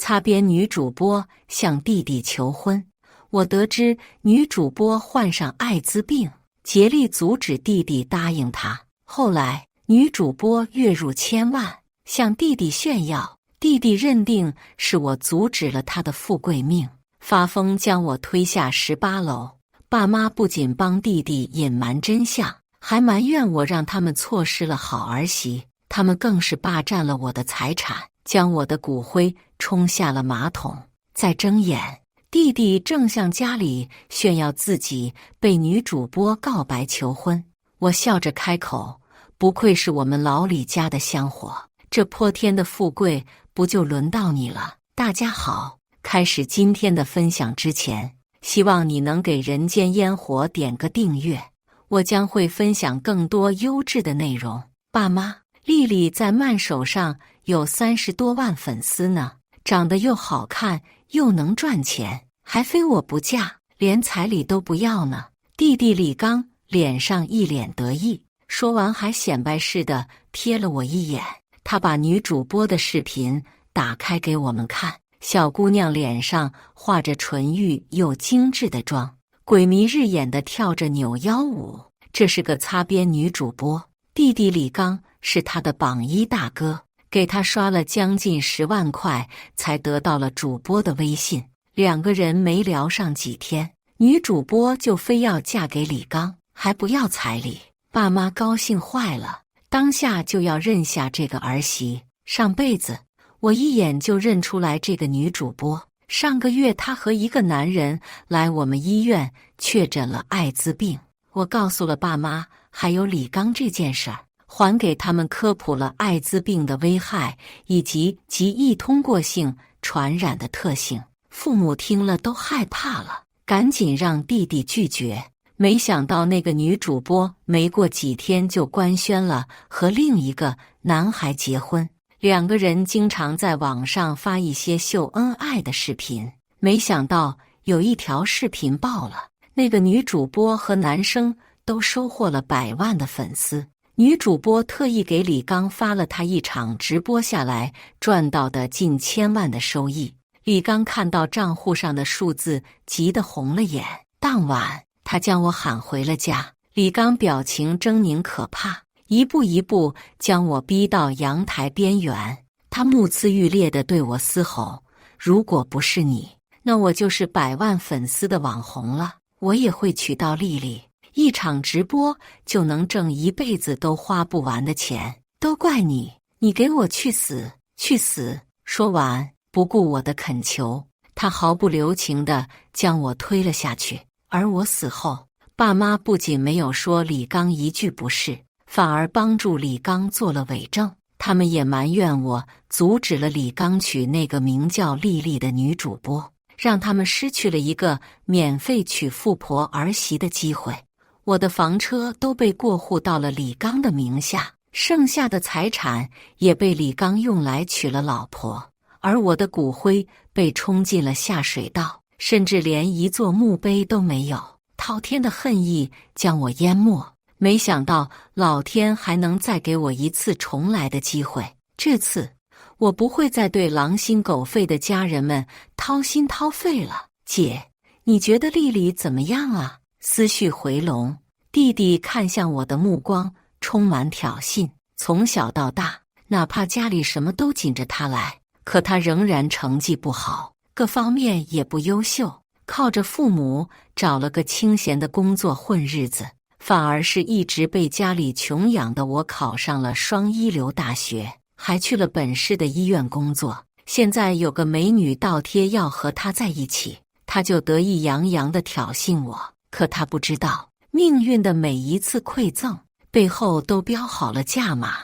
擦边女主播向弟弟求婚。我得知女主播患上艾滋病，竭力阻止弟弟答应她。后来女主播月入千万，向弟弟炫耀，弟弟认定是我阻止了他的富贵命，发疯将我推下18楼。爸妈不仅帮弟弟隐瞒真相，还埋怨我让他们错失了好儿媳。他们更是霸占了我的财产，将我的骨灰冲下了马桶。再睁眼，弟弟正向家里炫耀自己被女主播告白求婚。我笑着开口，不愧是我们老李家的香火，这泼天的富贵不就轮到你了。大家好，开始今天的分享之前，希望你能给人间烟火点个订阅，我将会分享更多优质的内容。爸妈，丽丽在慢手上有30多万粉丝呢，长得又好看又能赚钱，还非我不嫁，连彩礼都不要呢。弟弟李刚脸上一脸得意，说完还显摆似的瞥了我一眼。他把女主播的视频打开给我们看，小姑娘脸上画着纯欲又精致的妆，鬼迷日眼地跳着扭腰舞。这是个擦边女主播，弟弟李刚是她的榜一大哥，给她刷了将近10万块才得到了主播的微信。2个人没聊上几天，女主播就非要嫁给李刚，还不要彩礼。爸妈高兴坏了，当下就要认下这个儿媳。上辈子我一眼就认出来这个女主播，上个月她和一个男人来我们医院确诊了艾滋病。我告诉了爸妈还有李刚这件事儿，还给他们科普了艾滋病的危害以及极易通过性传染的特性。父母听了都害怕了，赶紧让弟弟拒绝。没想到那个女主播没过几天就官宣了和另一个男孩结婚，2个人经常在网上发一些秀恩爱的视频。没想到有一条视频爆了，那个女主播和男生都收获了100万的粉丝。女主播特意给李刚发了她一场直播下来赚到的近1000万的收益。李刚看到账户上的数字，急得红了眼。当晚他将我喊回了家，李刚表情狰狞可怕，一步一步将我逼到阳台边缘。他目眦欲裂地对我嘶吼，如果不是你，那我就是100万粉丝的网红了，我也会娶到丽丽，一场直播就能挣一辈子都花不完的钱，都怪你，你给我去死，去死！说完不顾我的恳求，他毫不留情地将我推了下去。而我死后，爸妈不仅没有说李刚一句不是，反而帮助李刚做了伪证。他们也埋怨我阻止了李刚娶那个名叫丽丽的女主播，让他们失去了一个免费娶富婆儿媳的机会。我的房车都被过户到了李刚的名下，剩下的财产也被李刚用来娶了老婆，而我的骨灰被冲进了下水道，甚至连一座墓碑都没有。滔天的恨意将我淹没，没想到老天还能再给我一次重来的机会。这次我不会再对狼心狗肺的家人们掏心掏肺了。姐，你觉得丽丽怎么样啊？思绪回笼，弟弟看向我的目光充满挑衅。从小到大，哪怕家里什么都紧着他来，可他仍然成绩不好，各方面也不优秀，靠着父母找了个清闲的工作混日子，反而是一直被家里穷养的我考上了双一流大学，还去了本市的医院工作。现在有个美女倒贴要和他在一起，他就得意洋洋地挑衅我。可他不知道，命运的每一次馈赠背后都标好了价码。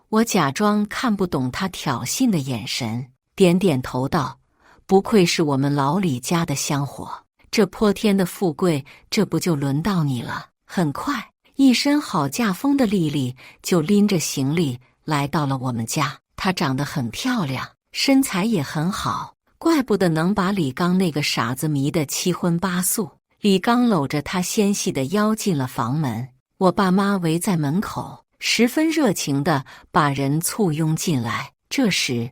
我假装看不懂他挑衅的眼神，点点头道，不愧是我们老李家的香火，这泼天的富贵，这不就轮到你了。很快，一身好嫁风的丽丽就拎着行李来到了我们家。她长得很漂亮，身材也很好，怪不得能把李刚那个傻子迷得7荤8素。李刚搂着她纤细的腰进了房门，我爸妈围在门口，十分热情地把人簇拥进来。这时，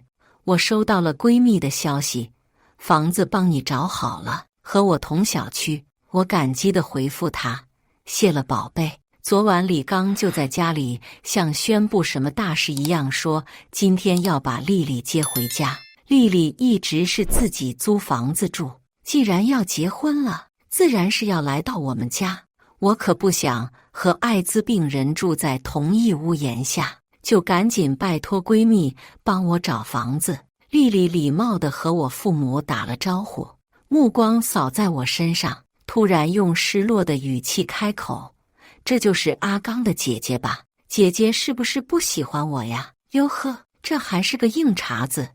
我收到了闺蜜的消息，房子帮你找好了，和我同小区。我感激地回复她，谢了宝贝。昨晚李刚就在家里像宣布什么大事一样说，今天要把丽丽接回家。丽丽一直是自己租房子住，既然要结婚了，自然是要来到我们家。我可不想和艾滋病人住在同一屋檐下，就赶紧拜托闺蜜帮我找房子。丽丽礼貌地和我父母打了招呼，目光扫在我身上，突然用失落的语气开口，这就是阿刚的姐姐吧？姐姐是不是不喜欢我呀？哟呵，这还是个硬茬子，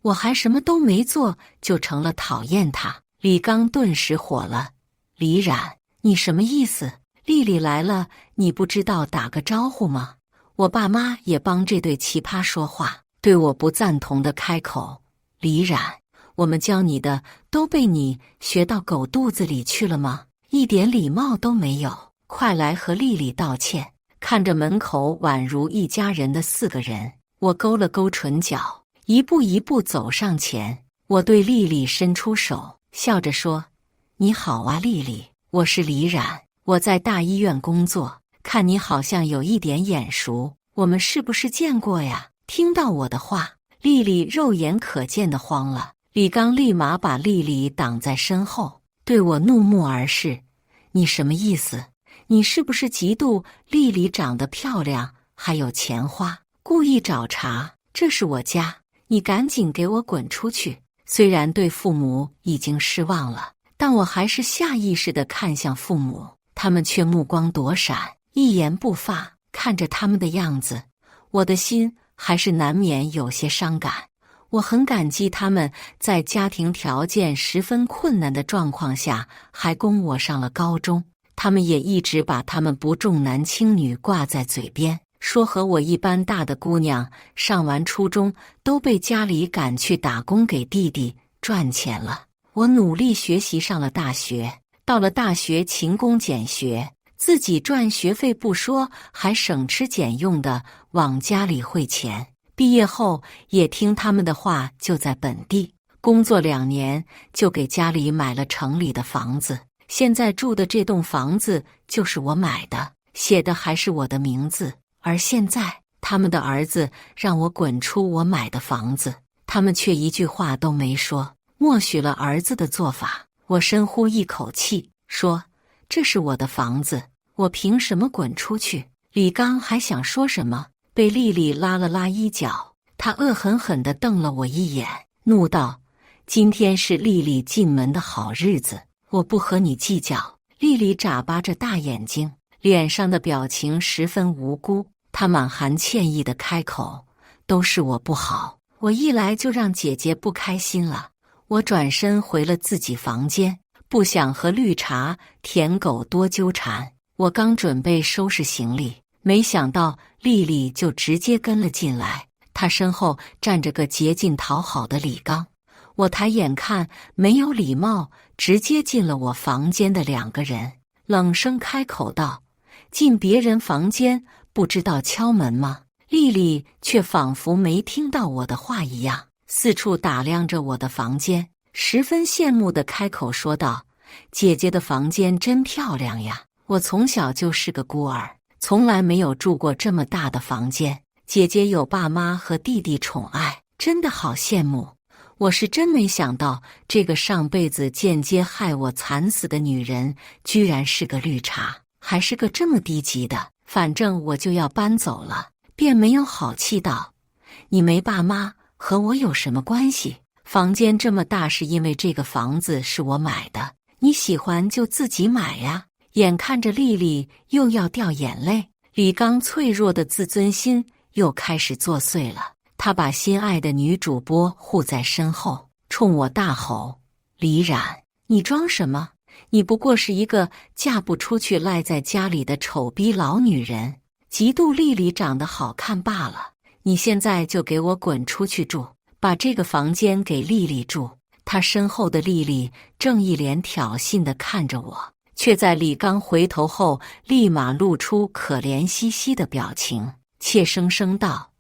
我还什么都没做就成了讨厌她。李刚顿时火了，李冉，你什么意思？丽丽来了，你不知道打个招呼吗？我爸妈也帮这对奇葩说话，对我不赞同的开口，李冉，我们教你的都被你学到狗肚子里去了吗？一点礼貌都没有，快来和丽丽道歉。看着门口宛如一家人的4个人，我勾了勾唇角，一步一步走上前。我对丽丽伸出手，笑着说，你好啊，丽丽，我是李冉，我在大医院工作，看你好像有一点眼熟，我们是不是见过呀？听到我的话，丽丽肉眼可见的慌了。李刚立马把丽丽挡在身后，对我怒目而视，你什么意思？你是不是嫉妒丽丽长得漂亮还有钱花，故意找茬？这是我家，你赶紧给我滚出去。虽然对父母已经失望了，但我还是下意识地看向父母，他们却目光躲闪，一言不发。看着他们的样子，我的心还是难免有些伤感。我很感激他们在家庭条件十分困难的状况下还供我上了高中，他们也一直把他们不重男轻女挂在嘴边，说和我一般大的姑娘上完初中都被家里赶去打工给弟弟赚钱了。我努力学习上了大学，到了大学勤工俭学，自己赚学费不说，还省吃俭用的往家里汇钱。毕业后也听他们的话，就在本地工作2年，就给家里买了城里的房子。现在住的这栋房子就是我买的，写的还是我的名字。而现在他们的儿子让我滚出我买的房子，他们却一句话都没说，默许了儿子的做法。我深呼一口气，说，这是我的房子，我凭什么滚出去？李刚还想说什么，被丽丽拉了拉衣角，她恶狠狠地瞪了我一眼，怒道，今天是丽丽进门的好日子，我不和你计较。丽丽眨巴着大眼睛，脸上的表情十分无辜，她满含歉意地开口，都是我不好，我一来就让姐姐不开心了。我转身回了自己房间，不想和绿茶舔狗多纠缠。我刚准备收拾行李，没想到丽丽就直接跟了进来，她身后站着个竭尽讨好的李刚。我抬眼看没有礼貌直接进了我房间的2个人，冷声开口道，进别人房间不知道敲门吗？丽丽却仿佛没听到我的话一样，四处打量着我的房间，十分羡慕地开口说道，姐姐的房间真漂亮呀，我从小就是个孤儿，从来没有住过这么大的房间，姐姐有爸妈和弟弟宠爱，真的好羡慕。我是真没想到，这个上辈子间接害我惨死的女人，居然是个绿茶，还是个这么低级的。反正我就要搬走了，便没有好气道，你没爸妈，和我有什么关系？房间这么大是因为这个房子是我买的，你喜欢就自己买呀。眼看着丽丽又要掉眼泪，李刚脆弱的自尊心又开始作祟了。他把心爱的女主播护在身后，冲我大吼，李冉，你装什么？你不过是一个嫁不出去赖在家里的丑逼老女人，嫉妒丽丽长得好看罢了。你现在就给我滚出去住，把这个房间给丽丽住。他身后的丽丽正一脸挑衅地看着我，却在李刚回头后立马露出可怜兮兮的表情，怯生生道，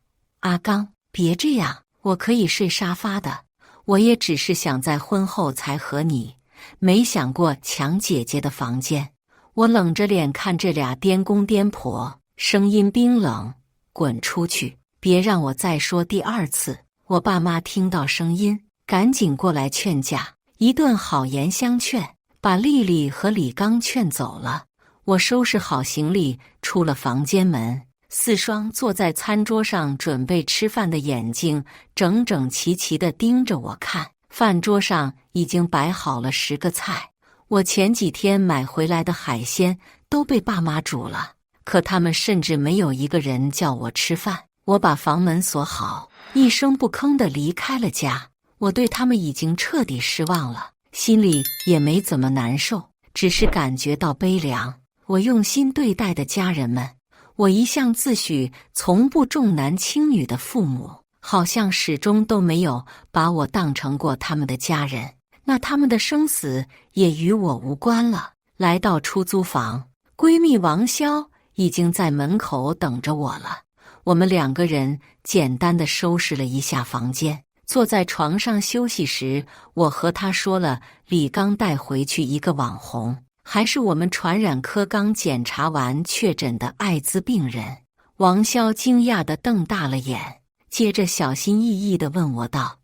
阿刚，别这样，我可以睡沙发的，我也只是想在婚后才和你，没想过抢姐姐的房间。我冷着脸看这俩颠公颠婆，声音冰冷，滚出去，别让我再说第二次。我爸妈听到声音，赶紧过来劝架，一顿好言相劝，把丽丽和李刚劝走了。我收拾好行李，出了房间门，四双坐在餐桌上准备吃饭的眼睛整整齐齐地盯着我看。饭桌上已经摆好了10个菜，我前几天买回来的海鲜都被爸妈煮了，可他们甚至没有一个人叫我吃饭。我把房门锁好，一声不吭地离开了家。我对他们已经彻底失望了，心里也没怎么难受，只是感觉到悲凉。我用心对待的家人们，我一向自诩从不重男轻女的父母，好像始终都没有把我当成过他们的家人，那他们的生死也与我无关了。来到出租房，闺蜜王潇已经在门口等着我了。我们2个人简单的收拾了一下房间，坐在床上休息时，我和她说了李刚带回去一个网红，还是我们传染科刚检查完确诊的艾滋病人。王潇惊讶地瞪大了眼，接着小心翼翼地问我道：“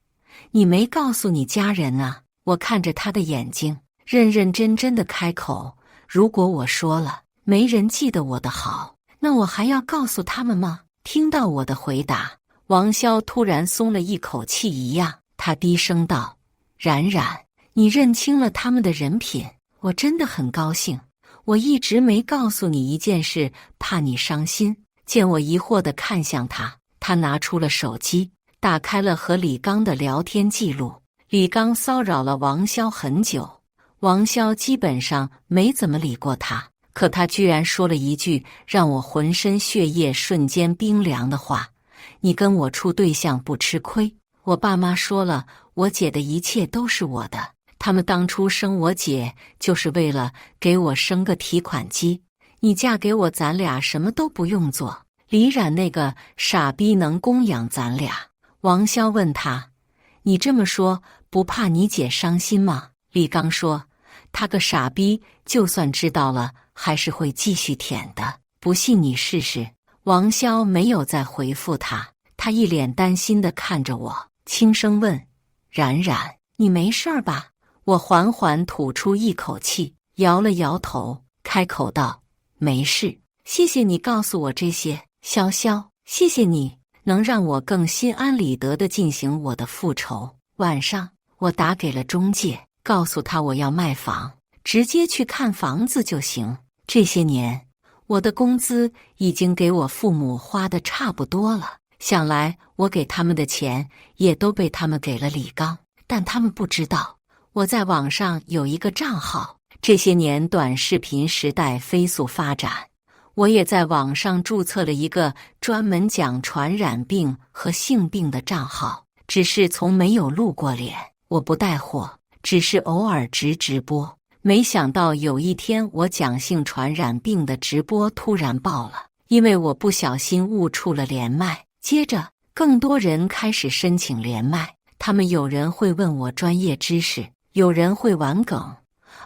你没告诉你家人啊？”我看着他的眼睛，认认真真地开口：“如果我说了，没人记得我的好，那我还要告诉他们吗？”听到我的回答，王潇突然松了一口气一样，他低声道：“冉冉，你认清了他们的人品，我真的很高兴。我一直没告诉你一件事，怕你伤心。”见我疑惑地看向他，他拿出了手机，打开了和李刚的聊天记录。李刚骚扰了王潇很久，王潇基本上没怎么理过他，可他居然说了一句让我浑身血液瞬间冰凉的话：“你跟我处对象不吃亏。”我爸妈说了，我姐的一切都是我的，他们当初生我姐就是为了给我生个提款机，你嫁给我，咱俩什么都不用做，李冉那个傻逼能供养咱俩。王潇问他：“你这么说不怕你姐伤心吗？”李刚说：“他个傻逼，就算知道了还是会继续舔的，不信你试试。”王潇没有再回复他，他一脸担心地看着我，轻声问：“冉冉，你没事吧？”我缓缓吐出一口气，摇了摇头，开口道：“没事，谢谢你告诉我这些，潇潇，谢谢你能让我更心安理得地进行我的复仇。”晚上，我打给了中介，告诉他我要卖房，直接去看房子就行。这些年，我的工资已经给我父母花的差不多了，想来我给他们的钱也都被他们给了李刚，但他们不知道我在网上有一个账号。这些年短视频时代飞速发展，我也在网上注册了一个专门讲传染病和性病的账号，只是从没有露过脸。我不带货，只是偶尔直播。没想到有一天我讲性传染病的直播突然爆了，因为我不小心误触了连麦。接着更多人开始申请连麦，他们有人会问我专业知识，有人会玩梗，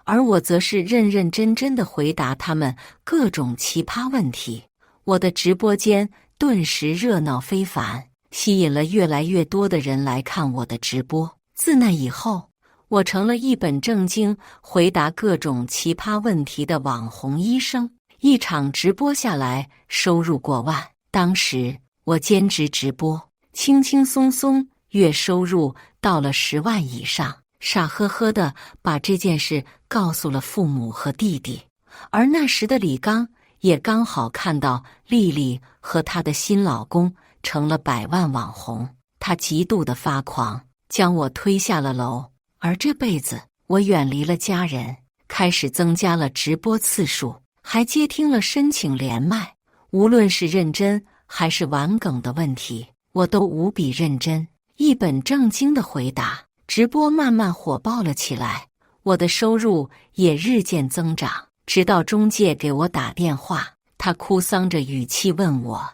而我则是认认真真地回答他们各种奇葩问题。我的直播间顿时热闹非凡，吸引了越来越多的人来看我的直播。自那以后，我成了一本正经回答各种奇葩问题的网红医生，一场直播下来收入过万。当时我兼职直播，轻轻松松月收入到了10万以上，傻呵呵地把这件事告诉了父母和弟弟。而那时的李刚也刚好看到丽丽和她的新老公成了100万网红，他极度的发狂，将我推下了楼。而这辈子，我远离了家人，开始增加了直播次数，还接听了申请连麦。无论是认真还是玩梗的问题，我都无比认真，一本正经的回答。直播慢慢火爆了起来，我的收入也日渐增长。直到中介给我打电话，他哭丧着语气问我：“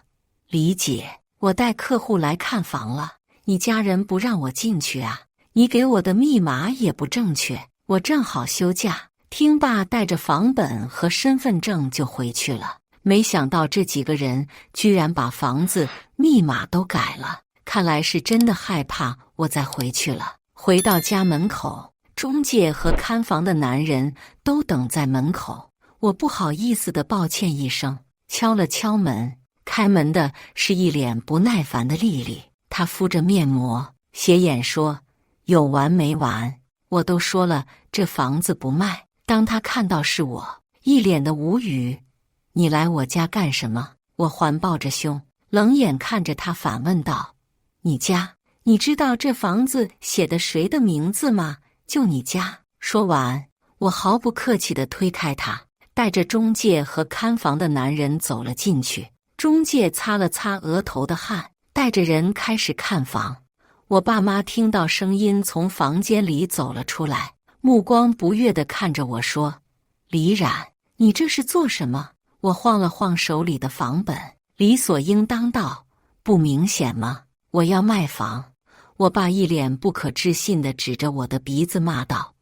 李姐，我带客户来看房了，你家人不让我进去啊？你给我的密码也不正确。我正好休假，听罢带着房本和身份证就回去了。没想到这几个人居然把房子密码都改了，看来是真的害怕我再回去了。回到家门口，中介和看房的男人都等在门口。我不好意思地抱歉一声，敲了敲门。开门的是一脸不耐烦的丽丽，她敷着面膜，斜眼说：“有完没完？我都说了这房子不卖。”当她看到是我，一脸的无语。你来我家干什么？我环抱着胸，冷眼看着他反问道：“你家？你知道这房子写的谁的名字吗？就你家。”说完，我毫不客气地推开他，带着中介和看房的男人走了进去。中介擦了擦额头的汗，带着人开始看房。我爸妈听到声音从房间里走了出来，目光不悦地看着我说：“李冉，你这是做什么？”我晃了晃手里的房本，理所应当道：“不明显吗？我要卖房。”我爸一脸不可置信地指着我的鼻子骂道：“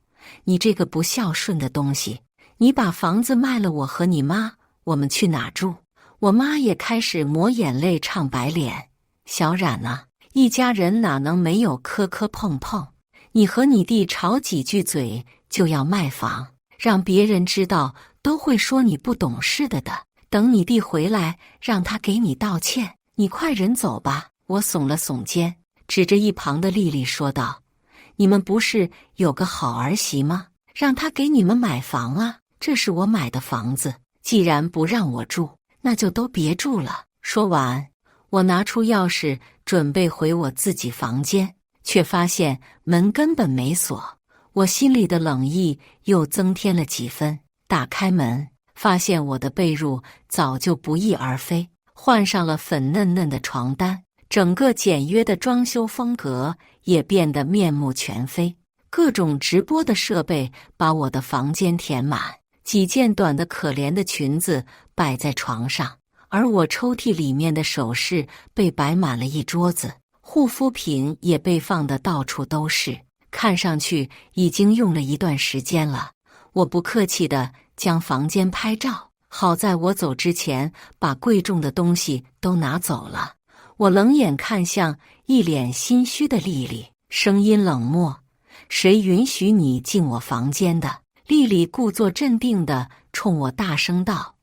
你这个不孝顺的东西！你把房子卖了，我和你妈，我们去哪住？”我妈也开始抹眼泪唱白脸：“小冉啊，一家人哪能没有磕磕碰碰？你和你弟吵几句嘴就要卖房，让别人知道都会说你不懂事的。等你弟回来，让他给你道歉。你快人走吧。”我耸了耸肩，指着一旁的丽丽说道：“你们不是有个好儿媳吗？让她给你们买房啊！这是我买的房子，既然不让我住，那就都别住了。”说完，我拿出钥匙准备回我自己房间，却发现门根本没锁。我心里的冷意又增添了几分。打开门，发现我的被褥早就不翼而飞，换上了粉嫩嫩的床单，整个简约的装修风格也变得面目全非。各种直播的设备把我的房间填满，几件短的可怜的裙子摆在床上，而我抽屉里面的首饰被摆满了一桌子，护肤品也被放得到处都是，看上去已经用了一段时间了。我不客气地将房间拍照，好在我走之前把贵重的东西都拿走了。我冷眼看向一脸心虚的丽丽，声音冷漠：“谁允许你进我房间的？”丽丽故作镇定地冲我大声道：“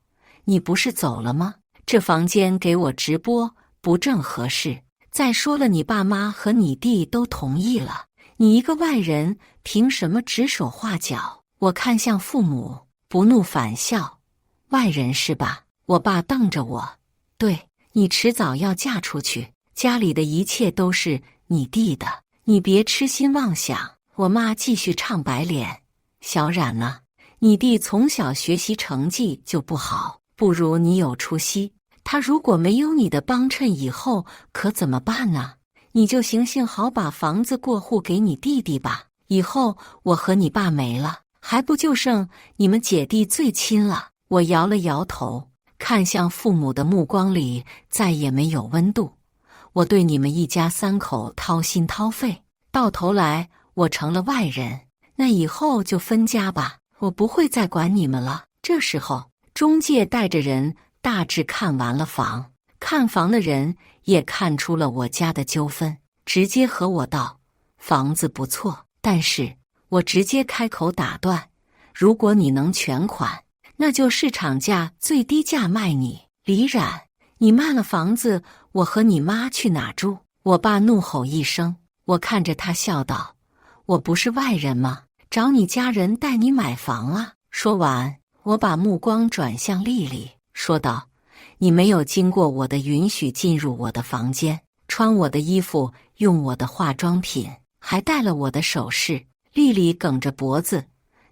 你不是走了吗？这房间给我直播不正合适。再说了，你爸妈和你弟都同意了，你一个外人凭什么指手画脚？”我看向父母，不怒反笑：“外人是吧？”我爸瞪着我：“对，你迟早要嫁出去，家里的一切都是你弟的，你别痴心妄想。”我妈继续唱白脸：“小冉呢？你弟从小学习成绩就不好，不如你有出息。他如果没有你的帮衬，以后可怎么办呢？你就行行好，把房子过户给你弟弟吧。以后我和你爸没了，还不就剩你们姐弟最亲了？”我摇了摇头，看向父母的目光里再也没有温度。我对你们一家三口掏心掏肺，到头来我成了外人，那以后就分家吧，我不会再管你们了。这时候，中介带着人大致看完了房，看房的人也看出了我家的纠纷，直接和我道：“房子不错，但是……”我直接开口打断：“如果你能全款，那就市场价最低价卖你。李冉，你卖了房子，我和你妈去哪住？”我爸怒吼一声，我看着他笑道：“我不是外人吗？找你家人带你买房啊！”说完，我把目光转向丽丽，说道：“你没有经过我的允许进入我的房间，穿我的衣服，用我的化妆品，还戴了我的首饰。”丽丽梗着脖子：“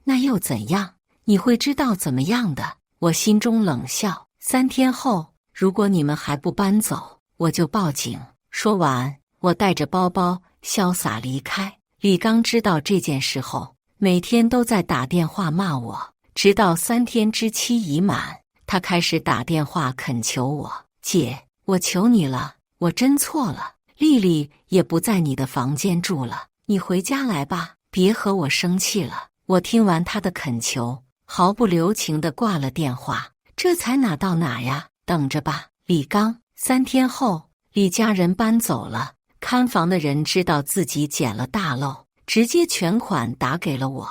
那又怎样？你会知道怎么样的。”我心中冷笑：“3天后，如果你们还不搬走，我就报警。”说完，我带着包包潇洒离开。李刚知道这件事后，每天都在打电话骂我，直到3天之期已满，他开始打电话恳求我：“姐，我求你了，我真错了。”丽丽也不在你的房间住了，你回家来吧，别和我生气了。我听完她的恳求，毫不留情地挂了电话。这才哪到哪呀，等着吧。李刚。3天后，李家人搬走了，看房的人知道自己捡了大漏，直接全款打给了我。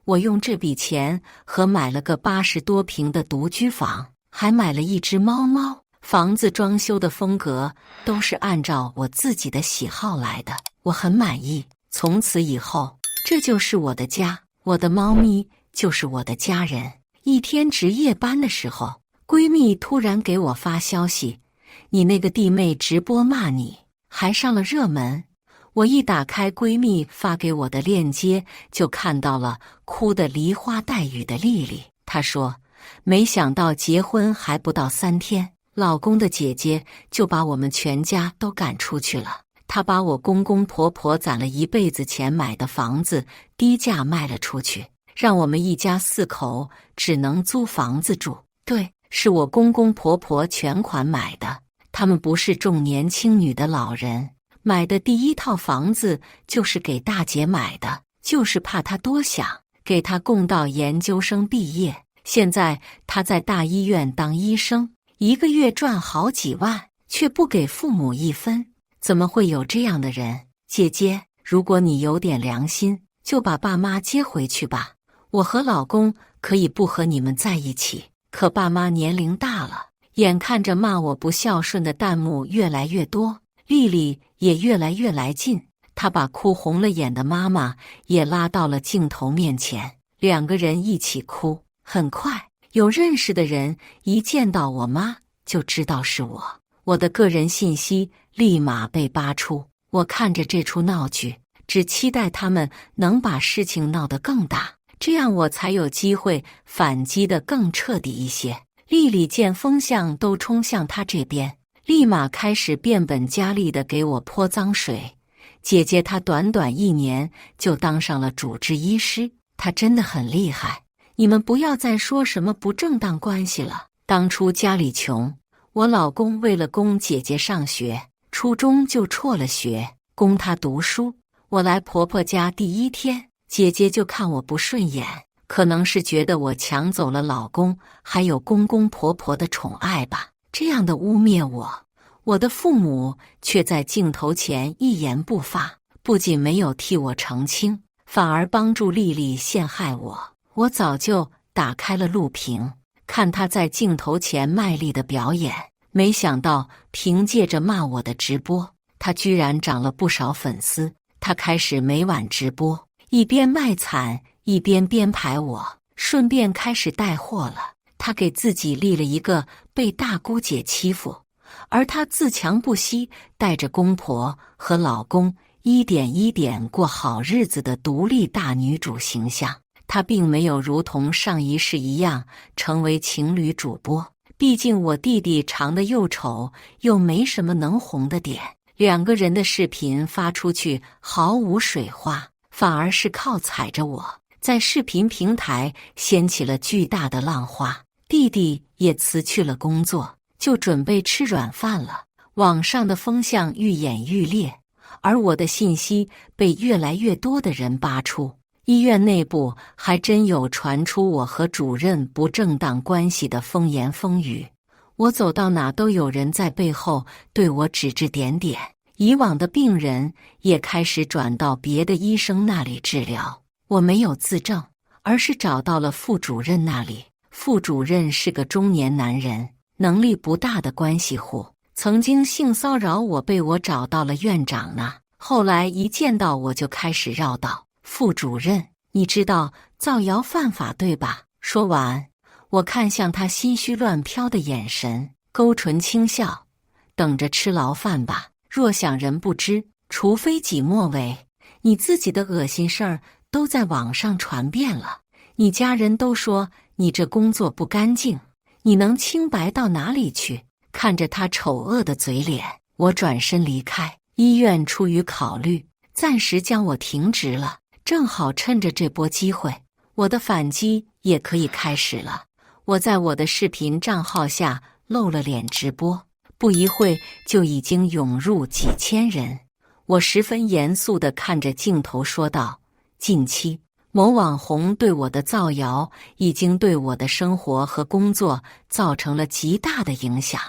我用这笔钱和买了个80多平的独居房，还买了一只猫猫。房子装修的风格都是按照我自己的喜好来的，我很满意。从此以后，这就是我的家，我的猫咪就是我的家人。一天值夜班的时候，闺蜜突然给我发消息，你那个弟妹直播骂你，还上了热门。我一打开闺蜜发给我的链接，就看到了哭得梨花带雨的丽丽。她说，没想到结婚还不到3天，老公的姐姐就把我们全家都赶出去了。她把我公公婆婆攒了一辈子钱买的房子低价卖了出去，让我们一家4口只能租房子住。对，是我公公婆婆全款买的，他们不是重年轻女的老人，买的第1套房子就是给大姐买的，就是怕她多想，给她供到研究生毕业。现在她在大医院当医生，1个月赚好几万，却不给父母1分。怎么会有这样的人？姐姐，如果你有点良心，就把爸妈接回去吧。我和老公可以不和你们在一起，可爸妈年龄大了。眼看着骂我不孝顺的弹幕越来越多，丽丽也越来越来劲。她把哭红了眼的妈妈也拉到了镜头面前，2个人一起哭。很快，有认识的人一见到我妈就知道是我，我的个人信息立马被扒出。我看着这出闹剧，只期待他们能把事情闹得更大，这样我才有机会反击得更彻底一些。丽丽见风向都冲向她这边，立马开始变本加厉地给我泼脏水。姐姐她短短1年就当上了主治医师，她真的很厉害。你们不要再说什么不正当关系了。当初家里穷，我老公为了供姐姐上学，初中就辍了学，供她读书。我来婆婆家第1天，姐姐就看我不顺眼，可能是觉得我抢走了老公还有公公婆婆的宠爱吧，这样的污蔑我。我的父母却在镜头前一言不发，不仅没有替我澄清，反而帮助丽丽陷害我。我早就打开了录屏，看她在镜头前卖力的表演，没想到凭借着骂我的直播，她居然涨了不少粉丝。她开始每晚直播，一边卖惨一边编排我，顺便开始带货了。她给自己立了一个被大姑姐欺负，而她自强不息，带着公婆和老公一点一点过好日子的独立大女主形象。她并没有如同上一世一样成为情侣主播，毕竟我弟弟长得又丑又没什么能红的点，2个人的视频发出去毫无水花，反而是靠踩着我，在视频平台掀起了巨大的浪花。弟弟也辞去了工作，就准备吃软饭了。网上的风向愈演愈烈，而我的信息被越来越多的人扒出。医院内部还真有传出我和主任不正当关系的风言风语，我走到哪都有人在背后对我指指点点。以往的病人也开始转到别的医生那里治疗。我没有自证，而是找到了副主任那里。副主任是个中年男人，能力不大的关系户，曾经性骚扰我，被我找到了院长那。后来一见到我就开始绕道，副主任，你知道造谣犯法对吧？说完，我看向他心虚乱飘的眼神，勾唇轻笑，等着吃牢饭吧。若想人不知，除非己莫为。你自己的恶心事儿都在网上传遍了，你家人都说你这工作不干净，你能清白到哪里去？看着他丑恶的嘴脸，我转身离开。医院出于考虑，暂时将我停职了。正好趁着这波机会，我的反击也可以开始了。我在我的视频账号下露了脸直播，不一会就已经涌入几千人。我十分严肃地看着镜头说道：近期某网红对我的造谣已经对我的生活和工作造成了极大的影响，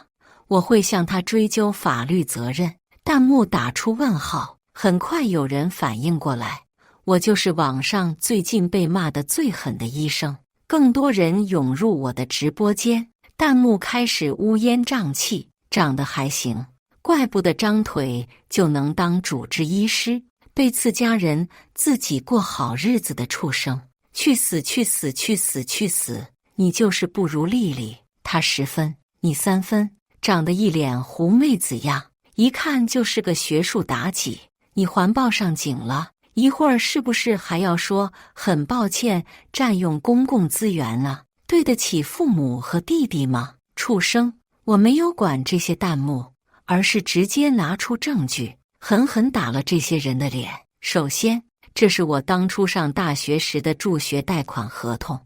我会向他追究法律责任。弹幕打出问号，很快有人反应过来，我就是网上最近被骂得最狠的医生。更多人涌入我的直播间，弹幕开始乌烟瘴气，长得还行，怪不得张腿就能当主治医师，被赐家人自己过好日子的畜生，去死去死去死去死！你就是不如丽丽，她10分，你3分，长得一脸狐妹子样，一看就是个学术妲己。你环抱上警了，一会儿是不是还要说很抱歉占用公共资源啊？对得起父母和弟弟吗？畜生！我没有管这些弹幕，而是直接拿出证据，狠狠打了这些人的脸。首先，这是我当初上大学时的助学贷款合同。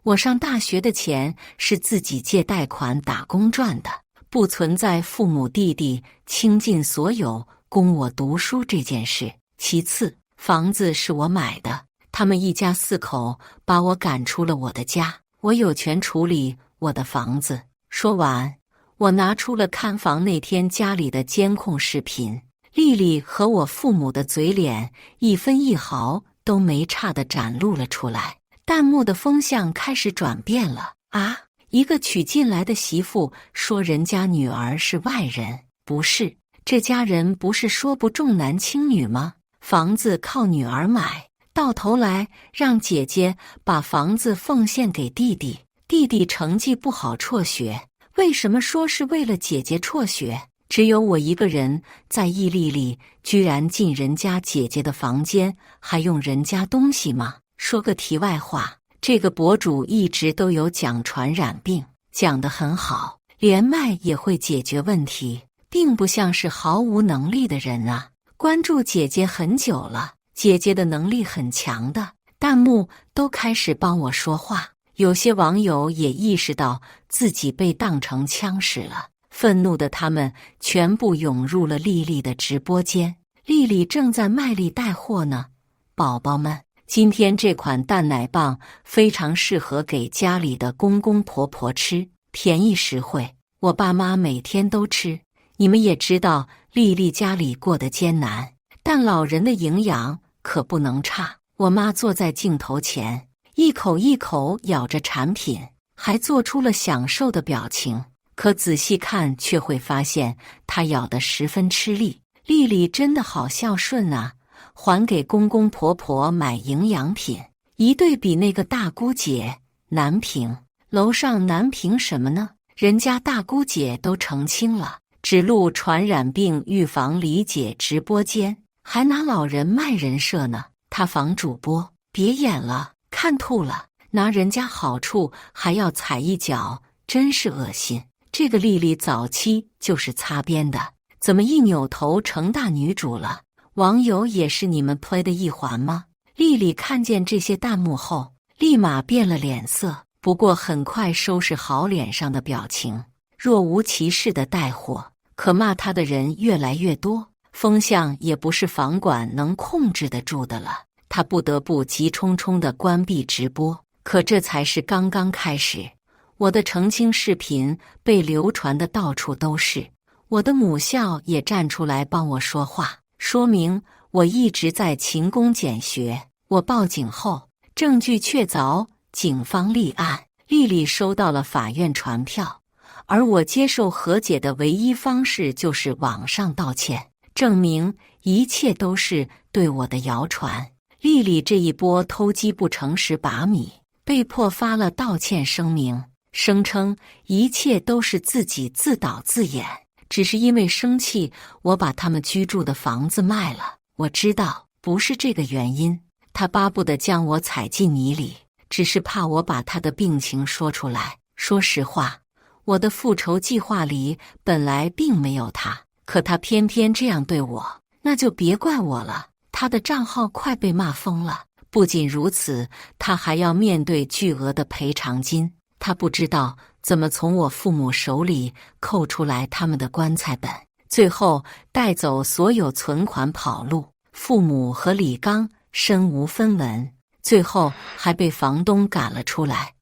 我上大学的钱是自己借贷款打工赚的，不存在父母弟弟倾尽所有供我读书这件事。其次，房子是我买的，他们一家4口把我赶出了我的家，我有权处理我的房子。说完，我拿出了看房那天家里的监控视频，丽丽和我父母的嘴脸一分一毫都没差地展露了出来。弹幕的风向开始转变了啊！一个娶进来的媳妇说人家女儿是外人，不是，这家人不是说不重男轻女吗？房子靠女儿买，到头来让姐姐把房子奉献给弟弟，弟弟成绩不好辍学，为什么说是为了姐姐辍学？只有我一个人在意丽丽居然进人家姐姐的房间，还用人家东西吗？说个题外话，这个博主一直都有讲传染病，讲得很好，连麦也会解决问题，并不像是毫无能力的人啊。关注姐姐很久了，姐姐的能力很强的，弹幕都开始帮我说话。有些网友也意识到自己被当成枪使了，愤怒的他们全部涌入了丽丽的直播间。丽丽正在卖力带货呢，宝宝们，今天这款蛋奶棒非常适合给家里的公公婆婆吃，便宜实惠，我爸妈每天都吃。你们也知道丽丽家里过得艰难，但老人的营养可不能差。我妈坐在镜头前，一口一口咬着产品，还做出了享受的表情，可仔细看却会发现她咬得十分吃力。丽丽真的好孝顺啊，还给公公婆婆买营养品。一对比那个大姑姐难评，楼上难评什么呢？人家大姑姐都澄清了，只录传染病预防理解直播间，还拿老人卖人设呢。塌房主播，别演了，看吐了，拿人家好处还要踩一脚，真是恶心。这个丽丽早期就是擦边的，怎么一扭头成大女主了？网友也是你们 play 的一环吗？丽丽看见这些弹幕后，立马变了脸色，不过很快收拾好脸上的表情，若无其事的带货。可骂她的人越来越多，风向也不是房管能控制得住的了，她不得不急冲冲地关闭直播。可这才是刚刚开始，我的澄清视频被流传的到处都是，我的母校也站出来帮我说话，说明我一直在勤工俭学。我报警后，证据确凿，警方立案，丽丽收到了法院传票。而我接受和解的唯一方式就是网上道歉，证明一切都是对我的谣传。丽丽这一波偷鸡不成蚀把米，被迫发了道歉声明，声称一切都是自己自导自演，只是因为生气，我把他们居住的房子卖了。我知道不是这个原因，他巴不得将我踩进泥里，只是怕我把他的病情说出来。说实话，我的复仇计划里本来并没有他，可他偏偏这样对我，那就别怪我了。他的账号快被骂疯了，不仅如此，他还要面对巨额的赔偿金。他不知道怎么从我父母手里扣出来他们的棺材本，最后带走所有存款跑路。父母和李刚身无分文，最后还被房东赶了出来。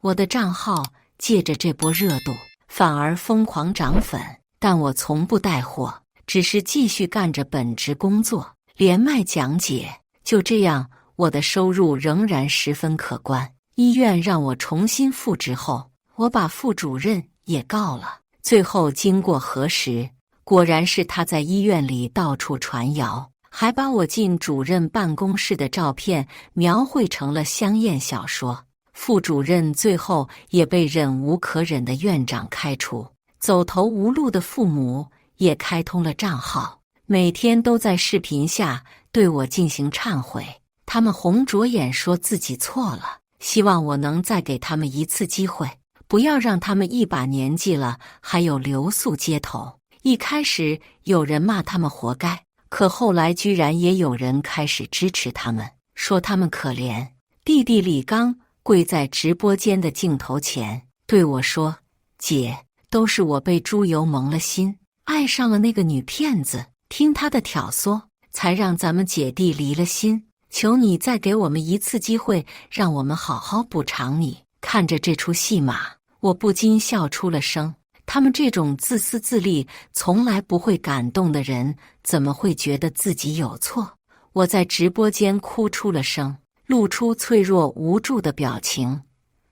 我的账号借着这波热度反而疯狂涨粉，但我从不带货，只是继续干着本职工作，连麦讲解。就这样，我的收入仍然十分可观。医院让我重新复职后，我把副主任也告了。最后经过核实，果然是他在医院里到处传谣，还把我进主任办公室的照片描绘成了香艳小说。副主任最后也被忍无可忍的院长开除，走投无路的父母也开通了账号，每天都在视频下对我进行忏悔。他们红着眼说自己错了，希望我能再给他们一次机会，不要让他们一把年纪了还有留宿街头。一开始有人骂他们活该，可后来居然也有人开始支持他们，说他们可怜。弟弟李刚跪在直播间的镜头前对我说：“姐，都是我被猪油蒙了心，爱上了那个女骗子，听她的挑唆，才让咱们姐弟离了心。求你再给我们一次机会，让我们好好补偿你。”看着这出戏码，我不禁笑出了声。他们这种自私自利、从来不会感动的人，怎么会觉得自己有错？我在直播间哭出了声，露出脆弱无助的表情。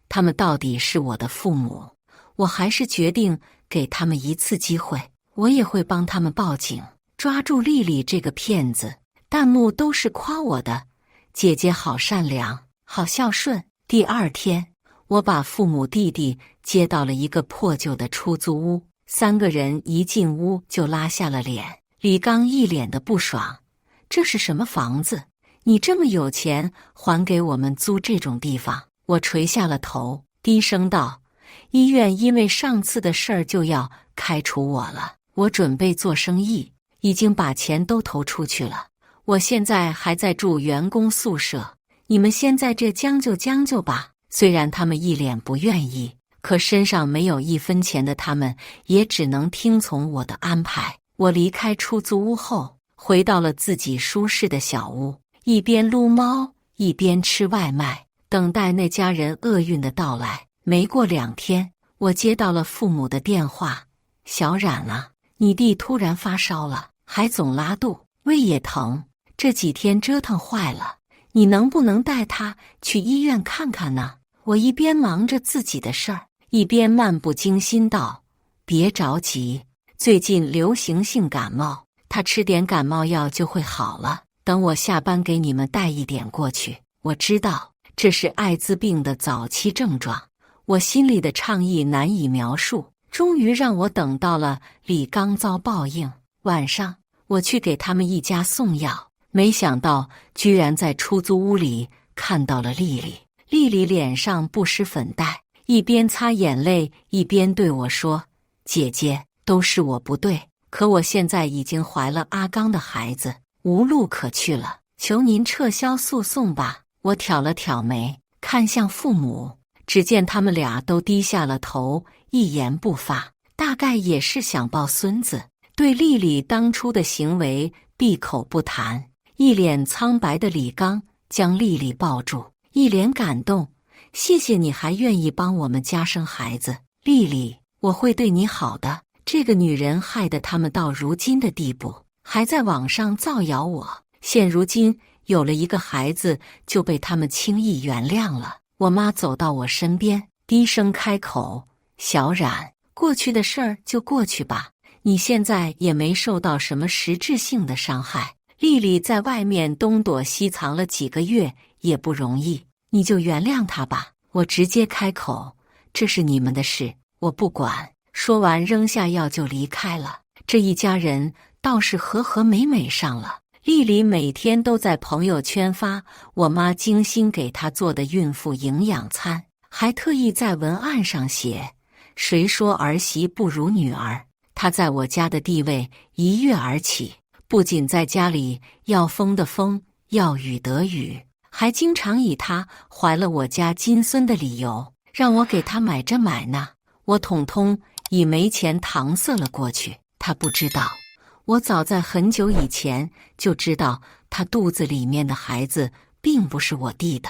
他们到底是我的父母，我还是决定给他们一次机会。我也会帮他们报警，抓住丽丽这个骗子。弹幕都是夸我的，姐姐好善良，好孝顺。第二天，我把父母弟弟接到了一个破旧的出租屋，3个人一进屋就拉下了脸。李刚一脸的不爽：“这是什么房子？你这么有钱，还给我们租这种地方？”我垂下了头，低声道：“医院因为上次的事儿就要开除我了，我准备做生意，已经把钱都投出去了。我现在还在住员工宿舍，你们先在这将就将就吧。”虽然他们一脸不愿意，可身上没有1分钱的他们也只能听从我的安排。我离开出租屋后，回到了自己舒适的小屋，一边撸猫一边吃外卖，等待那家人厄运的到来。没过2天，我接到了父母的电话：“小冉啊，你弟突然发烧了，还总拉肚，胃也疼，这几天折腾坏了，你能不能带他去医院看看呢？”我一边忙着自己的事儿，一边漫不经心道：“别着急，最近流行性感冒，他吃点感冒药就会好了。等我下班给你们带一点过去。我知道这是艾滋病的早期症状。”我心里的畅意难以描述，终于让我等到了李刚遭报应。晚上，我去给他们一家送药，没想到居然在出租屋里看到了丽丽。丽丽脸上不施粉黛，一边擦眼泪一边对我说：“姐姐，都是我不对，可我现在已经怀了阿刚的孩子，无路可去了，求您撤销诉讼吧。”我挑了挑眉，看向父母，只见他们俩都低下了头，一言不发，大概也是想抱孙子，对丽丽当初的行为闭口不谈。一脸苍白的李刚将丽丽抱住，一脸感动：“谢谢你还愿意帮我们家生孩子，丽丽，我会对你好的。”这个女人害得他们到如今的地步，还在网上造谣我，现如今有了一个孩子就被他们轻易原谅了。我妈走到我身边，低声开口：“小冉，过去的事儿就过去吧，你现在也没受到什么实质性的伤害。丽丽在外面东躲西藏了几个月也不容易，你就原谅她吧。”我直接开口：“这是你们的事，我不管。”说完扔下药就离开了。这一家人倒是和和美美上了。丽丽每天都在朋友圈发我妈精心给她做的孕妇营养餐，还特意在文案上写：“谁说儿媳不如女儿？”她在我家的地位一跃而起，不仅在家里要风的风，要雨的雨，还经常以她怀了我家金孙的理由让我给他买这买那。我统统以没钱搪塞了过去。他不知道，我早在很久以前就知道，他肚子里面的孩子并不是我弟的，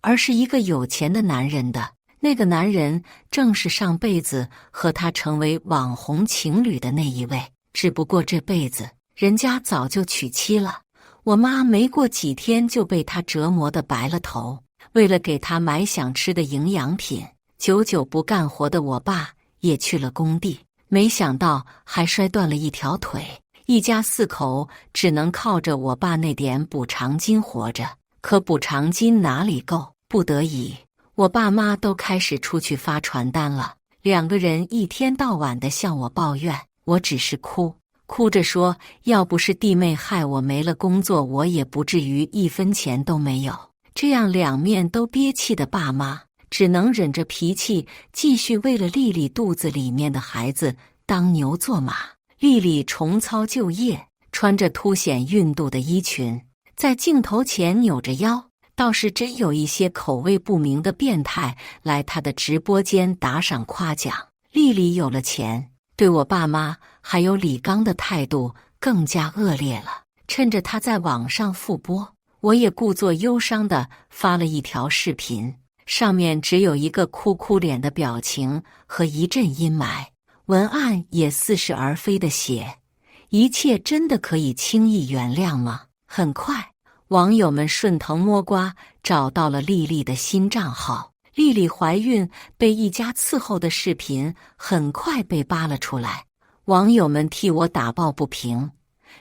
而是一个有钱的男人的。那个男人正是上辈子和他成为网红情侣的那一位，只不过这辈子人家早就娶妻了。我妈没过几天就被他折磨得白了头，为了给他买想吃的营养品，久久不干活的我爸也去了工地，没想到还摔断了一条腿。一家4口只能靠着我爸那点补偿金活着，可补偿金哪里够？不得已，我爸妈都开始出去发传单了。2个人一天到晚地向我抱怨，我只是哭着说，要不是弟妹害我没了工作，我也不至于1分钱都没有。这样两面都憋气的爸妈只能忍着脾气，继续为了丽丽肚子里面的孩子当牛做马。丽丽重操旧业，穿着凸显孕肚的衣裙，在镜头前扭着腰，倒是真有一些口味不明的变态来她的直播间打赏夸奖。丽丽有了钱，对我爸妈还有李刚的态度更加恶劣了。趁着他在网上复播，我也故作忧伤地发了一条视频，上面只有一个哭脸的表情和一阵阴霾，文案也似是而非地写：一切真的可以轻易原谅吗？很快，网友们顺藤摸瓜找到了丽丽的新账号。丽丽怀孕被一家伺候的视频很快被扒了出来，网友们替我打抱不平，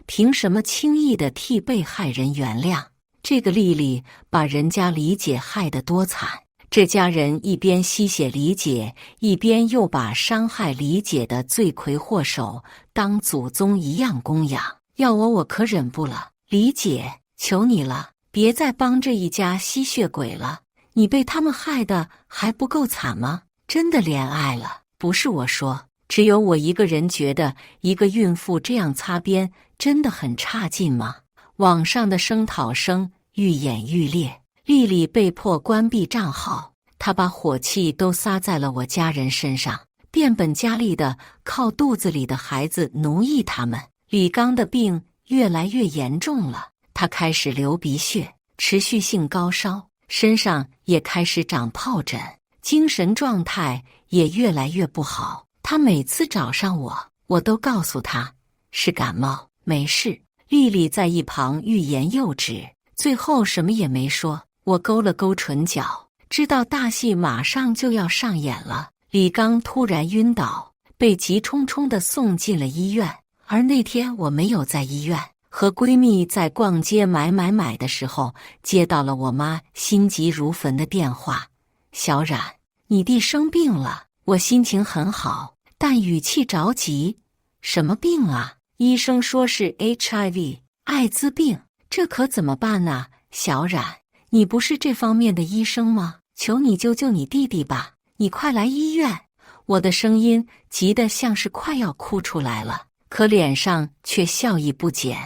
凭什么轻易地替被害人原谅？这个丽丽把人家李姐害得多惨，这家人一边吸血李姐，一边又把伤害李姐的罪魁祸首当祖宗一样供养，要我可忍不了。李姐，求你了，别再帮这一家吸血鬼了，你被他们害得还不够惨吗？真的怜爱了。不是我说，只有我一个人觉得一个孕妇这样擦边真的很差劲吗？网上的声讨声愈演愈烈，丽丽被迫关闭账号，她把火气都撒在了我家人身上，变本加厉地靠肚子里的孩子奴役他们。李刚的病越来越严重了，他开始流鼻血，持续性高烧，身上也开始长疱疹，精神状态也越来越不好。他每次找上我，我都告诉他是感冒，没事。丽丽在一旁欲言又止，最后什么也没说。我勾了勾唇角，知道大戏马上就要上演了。李刚突然晕倒，被急冲冲地送进了医院。而那天我没有在医院，和闺蜜在逛街买的时候，接到了我妈心急如焚的电话：小冉，你弟生病了。我心情很好，但语气着急：什么病啊？医生说是 HIV 艾滋病，这可怎么办呢？小冉，你不是这方面的医生吗？求你救救你弟弟吧，你快来医院。我的声音急得像是快要哭出来了，可脸上却笑意不减。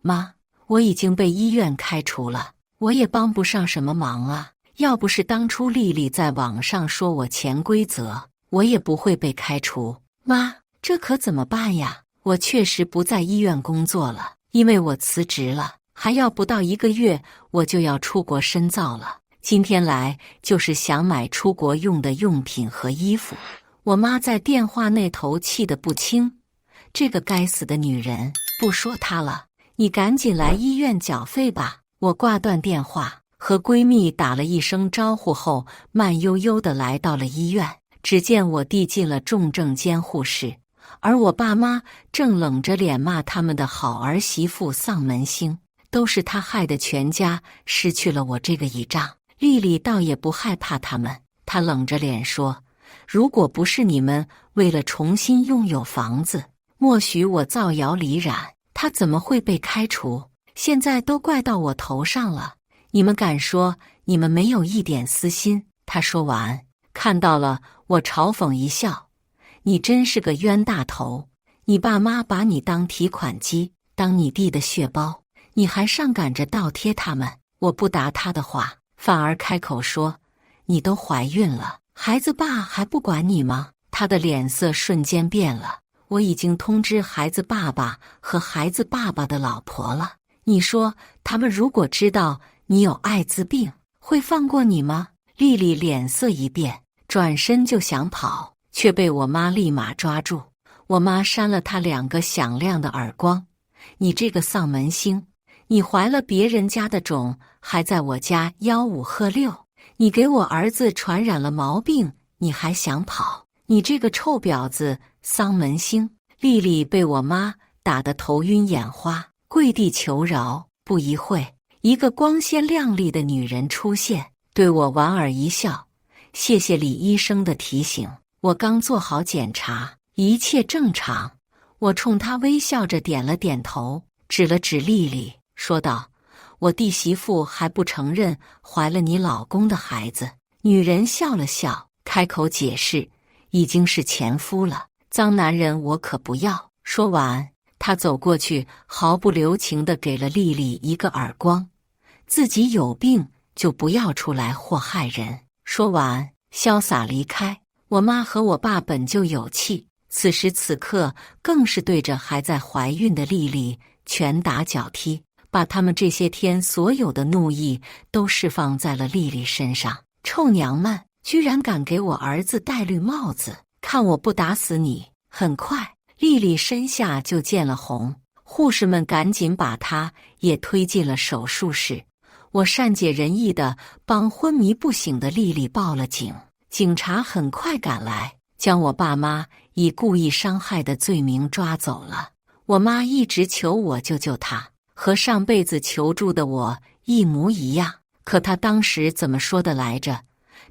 妈，我已经被医院开除了，我也帮不上什么忙啊。要不是当初丽丽在网上说我潜规则，我也不会被开除。妈，这可怎么办呀？我确实不在医院工作了，因为我辞职了，还要不到1个月我就要出国深造了。今天来就是想买出国用的用品和衣服。我妈在电话那头气得不轻，这个该死的女人，不说她了，你赶紧来医院缴费吧。我挂断电话，和闺蜜打了一声招呼后，慢悠悠地来到了医院。只见我弟进了重症监护室，而我爸妈正冷着脸骂他们的好儿媳妇丧门星，都是他害得全家失去了我这个倚仗。丽丽倒也不害怕他们，她冷着脸说：如果不是你们为了重新拥有房子，默许我造谣李冉，他怎么会被开除？现在都怪到我头上了，你们敢说你们没有一点私心？他说完，看到了我，嘲讽一笑：你真是个冤大头，你爸妈把你当提款机，当你弟的血包，你还上赶着倒贴他们。我不答他的话，反而开口说：你都怀孕了，孩子爸还不管你吗？他的脸色瞬间变了。我已经通知孩子爸爸和孩子爸爸的老婆了。你说他们如果知道你有艾滋病，会放过你吗？丽丽脸色一变，转身就想跑，却被我妈立马抓住。我妈扇了她2个响亮的耳光。你这个丧门星，你怀了别人家的种，还在我家吆五喝六，你给我儿子传染了毛病，你还想跑？你这个臭婊子，丧门星！丽丽被我妈打得头晕眼花，跪地求饶。不一会，一个光鲜亮丽的女人出现，对我莞尔一笑：“谢谢李医生的提醒，我刚做好检查，一切正常。”我冲她微笑着点了点头，指了指丽丽，说道：“我弟媳妇还不承认怀了你老公的孩子。”女人笑了笑，开口解释：“已经是前夫了，脏男人我可不要。”说完，她走过去，毫不留情地给了丽丽一个耳光：“自己有病就不要出来祸害人。”说完，潇洒离开。我妈和我爸本就有气，此时此刻更是对着还在怀孕的丽丽拳打脚踢，把他们这些天所有的怒意都释放在了丽丽身上。臭娘们，居然敢给我儿子戴绿帽子，看我不打死你！很快，丽丽身下就见了红，护士们赶紧把她也推进了手术室。我善解人意地帮昏迷不醒的丽丽报了警，警察很快赶来，将我爸妈以故意伤害的罪名抓走了。我妈一直求我救救她，和上辈子求助的我一模一样。可她当时怎么说的来着？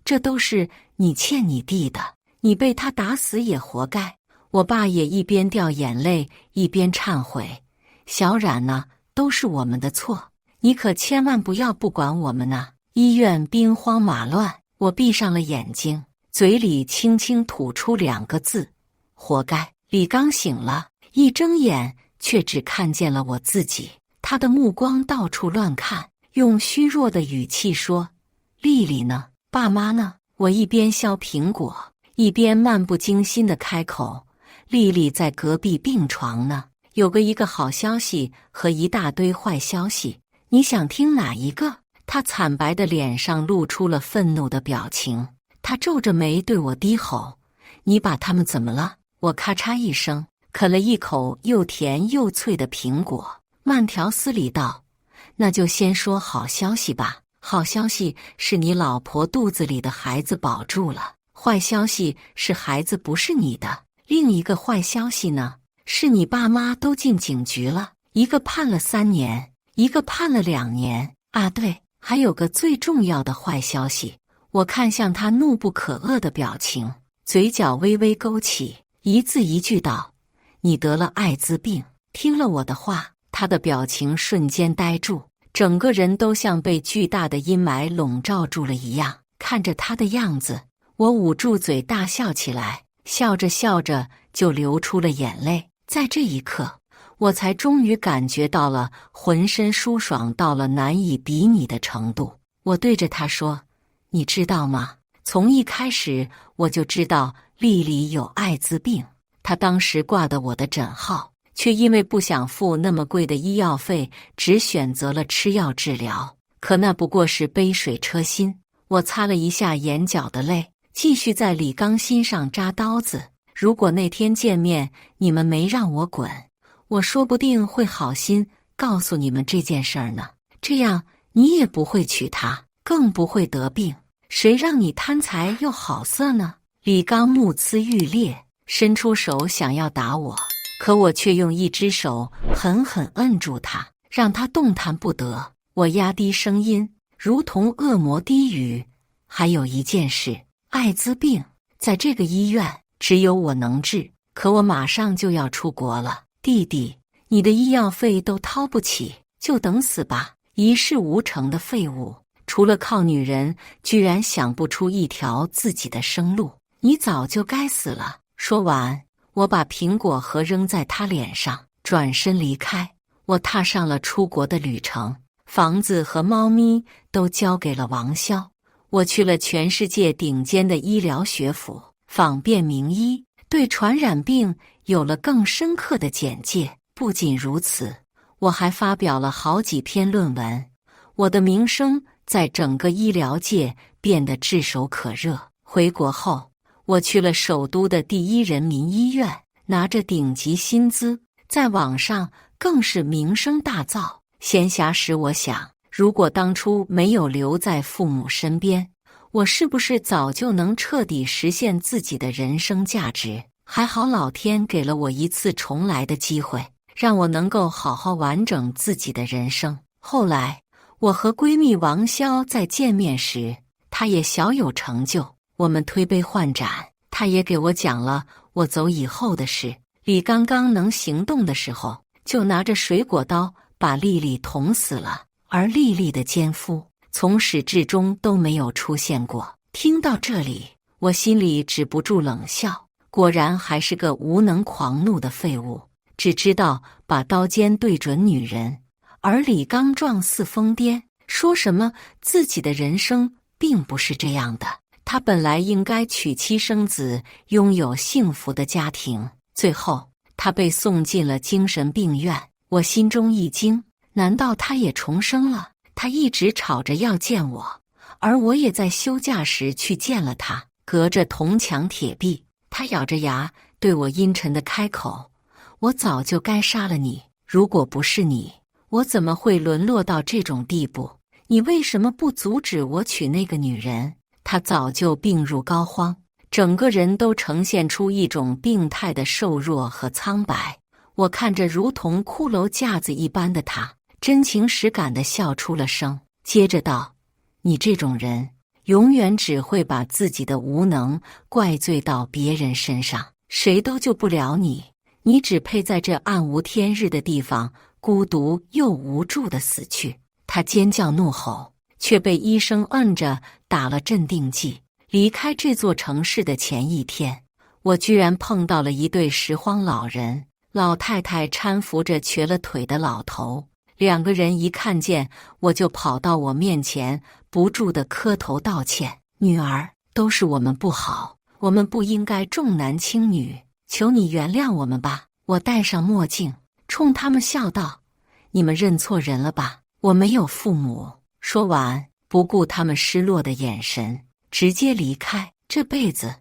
这都是你欠你弟的，你被他打死也活该。我爸也一边掉眼泪一边忏悔：“小冉呢，都是我们的错，你可千万不要不管我们呢。”医院兵荒马乱，我闭上了眼睛，嘴里轻轻吐出2个字：活该。李刚醒了，一睁眼却只看见了我自己，他的目光到处乱看，用虚弱的语气说：“丽丽呢？爸妈呢？”我一边削苹果，一边漫不经心地开口：“丽丽在隔壁病床呢，有一个好消息和一大堆坏消息，你想听哪一个？”她惨白的脸上露出了愤怒的表情，她皱着眉对我低吼：“你把他们怎么了？”我咔嚓一声啃了一口又甜又脆的苹果，慢条斯理道：“那就先说好消息吧。好消息是你老婆肚子里的孩子保住了，坏消息是孩子不是你的。另一个坏消息呢，是你爸妈都进警局了，一个判了3年，一个判了2年。啊，对，还有个最重要的坏消息。”我看向他怒不可遏的表情，嘴角微微勾起，一字一句道：“你得了艾滋病。”听了我的话，他的表情瞬间呆住，整个人都像被巨大的阴霾笼罩住了一样。看着他的样子，我捂住嘴大笑起来，笑着笑着就流出了眼泪。在这一刻，我才终于感觉到了浑身舒爽到了难以比拟的程度。我对着他说：“你知道吗？从一开始我就知道丽丽有艾滋病。她当时挂的我的诊号，却因为不想付那么贵的医药费，只选择了吃药治疗。可那不过是杯水车薪。”我擦了一下眼角的泪，继续在李刚心上扎刀子。如果那天见面你们没让我滚，我说不定会好心告诉你们这件事儿呢。这样你也不会娶她，更不会得病。谁让你贪财又好色呢？李刚目眦欲裂，伸出手想要打我，可我却用一只手狠狠摁住他，让他动弹不得。我压低声音，如同恶魔低语：“还有一件事，艾滋病在这个医院只有我能治，可我马上就要出国了。弟弟，你的医药费都掏不起，就等死吧！一事无成的废物，除了靠女人，居然想不出一条自己的生路，你早就该死了。”说完，我把苹果核扔在他脸上，转身离开。我踏上了出国的旅程，房子和猫咪都交给了王潇。我去了全世界顶尖的医疗学府，访遍名医，对传染病有了更深刻的简介。不仅如此，我还发表了好几篇论文，我的名声在整个医疗界变得炙手可热。回国后，我去了首都的第一人民医院，拿着顶级薪资，在网上更是名声大噪。闲暇时我想，如果当初没有留在父母身边，我是不是早就能彻底实现自己的人生价值？还好老天给了我一次重来的机会，让我能够好好完整自己的人生。后来，我和闺蜜王潇在见面时，她也小有成就，我们推杯换盏，她也给我讲了我走以后的事。李刚刚能行动的时候，就拿着水果刀把丽丽捅死了，而丽丽的奸夫从始至终都没有出现过。听到这里，我心里止不住冷笑，果然还是个无能狂怒的废物，只知道把刀尖对准女人。而李刚状似疯癫，说什么自己的人生并不是这样的，他本来应该娶妻生子，拥有幸福的家庭。最后他被送进了精神病院，我心中一惊，难道他也重生了？他一直吵着要见我，而我也在休假时去见了他。隔着铜墙铁壁，他咬着牙对我阴沉地开口：我早就该杀了你，如果不是你，我怎么会沦落到这种地步？你为什么不阻止我娶那个女人？他早就病入膏肓，整个人都呈现出一种病态的瘦弱和苍白。我看着如同骷髅架子一般的他，真情实感地笑出了声，接着道：你这种人永远只会把自己的无能怪罪到别人身上，谁都救不了你，你只配在这暗无天日的地方孤独又无助地死去。他尖叫怒吼，却被医生摁着打了镇定剂。离开这座城市的前一天，我居然碰到了一对拾荒老人，老太太搀扶着瘸了腿的老头，两个人一看见我就跑到我面前，不住地磕头道歉：女儿，都是我们不好，我们不应该重男轻女，求你原谅我们吧。我戴上墨镜，冲他们笑道：你们认错人了吧，我没有父母。说完，不顾他们失落的眼神，直接离开。这辈子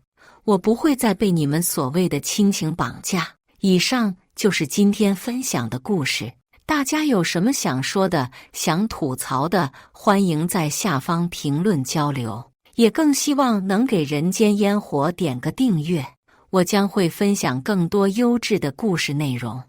我不会再被你们所谓的亲情绑架。以上就是今天分享的故事，大家有什么想说的、想吐槽的，欢迎在下方评论交流，也更希望能给人间烟火点个订阅，我将会分享更多优质的故事内容。